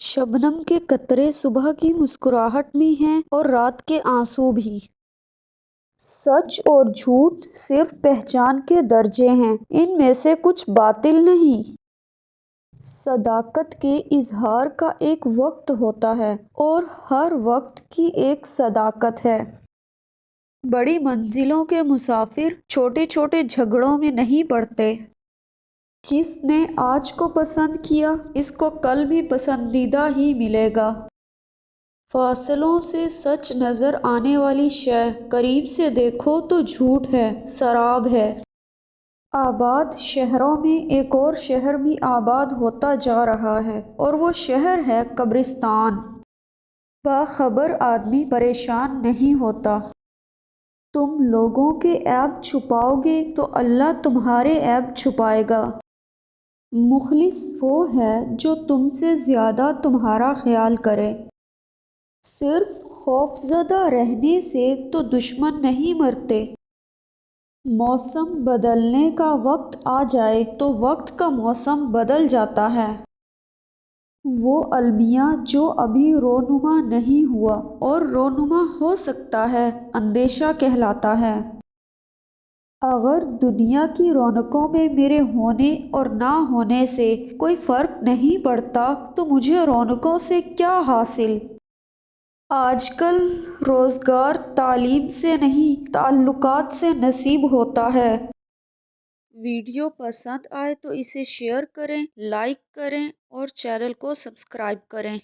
शबनम के कतरे सुबह की मुस्कुराहट में हैं और रात के आंसू भी। सच और झूठ सिर्फ पहचान के दर्जे हैं, इनमें से कुछ बातिल नहीं। सदाकत के इजहार का एक वक्त होता है और हर वक्त की एक सदाकत है। बड़ी मंजिलों के मुसाफिर छोटे छोटे झगड़ों में नहीं पड़ते। जिसने आज को पसंद किया, इसको कल भी पसंदीदा ही मिलेगा। फासलों से सच नजर आने वाली शय करीब से देखो तो झूठ है, शराब है। आबाद शहरों में एक और शहर भी आबाद होता जा रहा है और वो शहर है कब्रिस्तान। बाखबर आदमी परेशान नहीं होता। तुम लोगों के ऐब छुपाओगे तो अल्लाह तुम्हारे ऐब छुपाएगा। मुखलिस वो है जो तुमसे ज़्यादा तुम्हारा ख्याल करे। सिर्फ खौफज़दा रहने से तो दुश्मन नहीं मरते। मौसम बदलने का वक्त आ जाए तो वक्त का मौसम बदल जाता है। वो अलमिया जो अभी रोनुमा नहीं हुआ और रोनुमा हो सकता है, अंदेशा कहलाता है। अगर दुनिया की रौनकों में मेरे होने और ना होने से कोई फ़र्क नहीं पड़ता तो मुझे रौनकों से क्या हासिल। आजकल रोज़गार तालीम से नहीं, ताल्लुकात से नसीब होता है। वीडियो पसंद आए तो इसे शेयर करें, लाइक करें और चैनल को सब्सक्राइब करें।